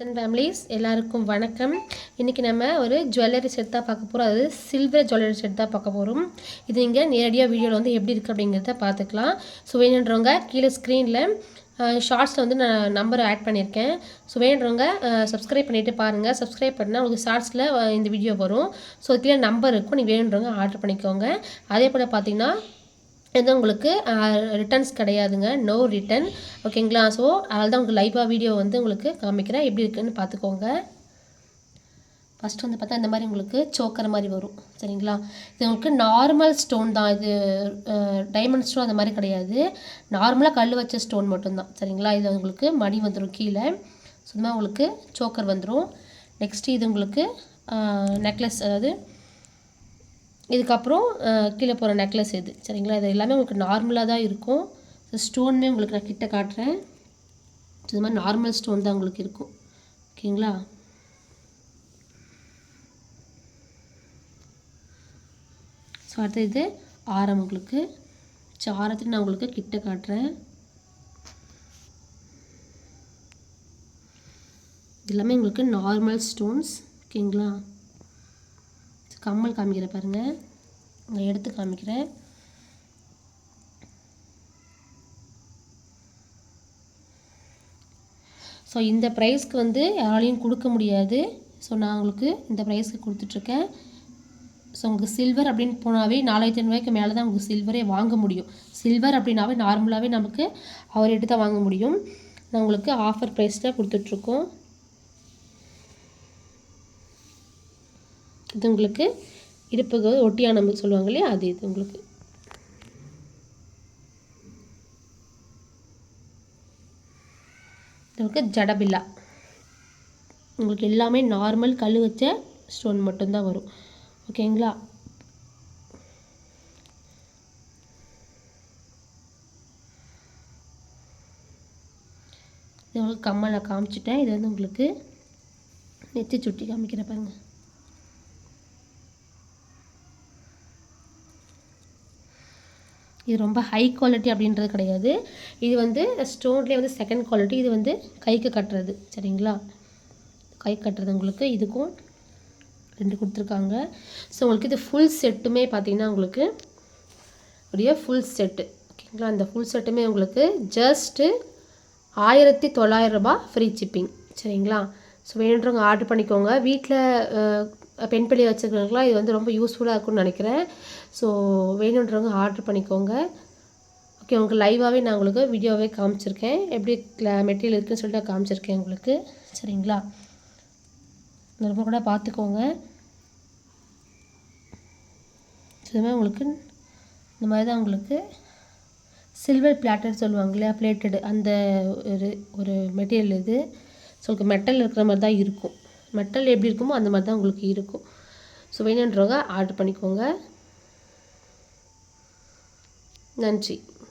Families எல்லாருக்கும் வணக்கம். இன்றைக்கி நம்ம ஒரு ஜுவல்லரி செட் தான் பார்க்க போகிறோம். அது சில்வர் ஜுவல்லரி செட் தான் பார்க்க போகிறோம். இது இங்கே நேரடியாக வீடியோவில் வந்து எப்படி இருக்குது அப்படிங்கிறத பார்த்துக்கலாம். ஸோ வேணுன்றவங்க கீழே ஸ்க்ரீனில் ஷார்ட்ஸில் வந்து நான் நம்பர் ஆட் பண்ணியிருக்கேன். ஸோ வேணுன்றவங்க சப்ஸ்கிரைப் பண்ணிவிட்டு பாருங்கள். சப்ஸ்கிரைப் பண்ணால் உங்களுக்கு ஷார்ட்ஸில் இந்த வீடியோ வரும். ஸோ கீழே நம்பர் இருக்கும், நீங்கள் வேணுன்றவங்க ஆர்டர் பண்ணிக்கோங்க. அதே போல் பார்த்தீங்கன்னா இது உங்களுக்கு ரிட்டர்ன்ஸ் கிடையாதுங்க, நோ ரிட்டன், ஓகேங்களா. ஸோ அதனால தான் உங்களுக்கு லைவாக வீடியோ வந்து உங்களுக்கு காமிக்கிறேன், எப்படி இருக்குன்னு பார்த்துக்கோங்க. ஃபஸ்ட்டு வந்து பார்த்தா இந்த மாதிரி உங்களுக்கு சோக்கர் மாதிரி வரும், சரிங்களா. இது உங்களுக்கு நார்மல் ஸ்டோன் தான், இது டைமண்ட் ஸ்டோன் அந்த மாதிரி கிடையாது, நார்மலாக கல் வச்ச ஸ்டோன் மட்டும்தான், சரிங்களா. இது உங்களுக்கு மணி வந்துடும் கீழே, சும்மா உங்களுக்கு சோக்கர் வந்துடும். நெக்ஸ்ட்டு இது உங்களுக்கு நெக்லஸ், அதாவது இதுக்கப்புறம் கீழே போகிற நெக்லஸ் இது, சரிங்களா. இது எல்லாமே உங்களுக்கு நார்மலாக தான் இருக்கும். ஸ்டோனுமே உங்களுக்கு நான் கிட்ட காட்டுறேன். இது மாதிரி நார்மல் ஸ்டோன் தான் உங்களுக்கு இருக்கும், ஓகேங்களா. ஸோ அடுத்து இது ஆரம் உங்களுக்கு. ஸோ ஆரத்துக்கு நான் உங்களுக்கு கிட்ட காட்டுறேன். இது எல்லாமே உங்களுக்கு நார்மல் ஸ்டோன்ஸ், ஓகேங்களா. கம்மல் காமிக்கிறேன் பாருங்கள், நான் எடுத்து காமிக்கிறேன். ஸோ இந்த ப்ரைஸ்க்கு வந்து யாராலையும் கொடுக்க முடியாது. ஸோ நான் உங்களுக்கு இந்த ப்ரைஸ்க்கு கொடுத்துட்ருக்கேன். ஸோ உங்களுக்கு சில்வர் அப்படின்னு போனாவே 4500 மேலே தான் உங்களுக்கு சில்வரே வாங்க முடியும். சில்வர் அப்படின்னாவே நார்மலாகவே நமக்கு அவர் எடுத்து தான் வாங்க முடியும். நான் உங்களுக்கு ஆஃபர் ப்ரைஸில் கொடுத்துட்ருக்கோம். இது உங்களுக்கு இடுப்புக்கு ஒட்டியானம் சொல்லுவாங்க இல்லையா, அது இது உங்களுக்கு. உங்களுக்கு ஜடபில்லா, உங்களுக்கு எல்லாமே நார்மல் கல் வச்ச ஸ்டோன் மட்டும்தான் வரும், ஓகேங்களா. இது உங்களுக்கு கம்மலை காமிச்சிட்டேன். இது வந்து உங்களுக்கு நெத்தி சுட்டி காமிக்கிற பாருங்க. இது ரொம்ப ஹை குவாலிட்டி அப்படின்றது கிடையாது. இது வந்து ஸ்டோன்லேயே வந்து செகண்ட் குவாலிட்டி. இது வந்து கைக்கு கட்டுறது, சரிங்களா. கை கட்டுறது உங்களுக்கு இதுக்கும் 2 கொடுத்துருக்காங்க. ஸோ உங்களுக்கு இது ஃபுல் செட்டுமே பார்த்தீங்கன்னா உங்களுக்கு அப்படியே ஃபுல் செட்டு, ஓகேங்களா. இந்த ஃபுல் செட்டுமே உங்களுக்கு ஜஸ்ட்டு 1900 ரூபாய் ஃப்ரீ ஷிப்பிங், சரிங்களா. ஸோ வேணுன்றவங்க ஆர்டர் பண்ணிக்கோங்க. வீட்டில் பெண் பிள்ளை வச்சுருக்கவங்களாம் இது வந்து ரொம்ப யூஸ்ஃபுல்லாக இருக்கும்னு நினைக்கிறேன். ஸோ வேணுன்றவங்க ஆர்டர் பண்ணிக்கோங்க. ஓகே, உங்களுக்கு லைவாகவே நான் உங்களுக்கு வீடியோவே காமிச்சிருக்கேன், எப்படி மெட்டீரியல் இருக்குதுன்னு சொல்லிட்டு காமிச்சிருக்கேன் உங்களுக்கு, சரிங்களா. ரொம்ப கூட பார்த்துக்கோங்க. இதுமாதிரி உங்களுக்கு இந்த மாதிரி தான் உங்களுக்கு சில்வர் பிளாட்டட் சொல்லுவாங்க இல்லையா, பிளேட்டடு, அந்த ஒரு மெட்டீரியல் இது. ஸோ உங்களுக்கு மெட்டல் இருக்கிற மாதிரி தான் இருக்கும், மெட்டல் எப்படி இருக்குமோ அந்த மாதிரி தான் உங்களுக்கு இருக்கும். ஸோ வேணுன்றவங்க ஆர்டர் பண்ணிக்கோங்க. நன்றி.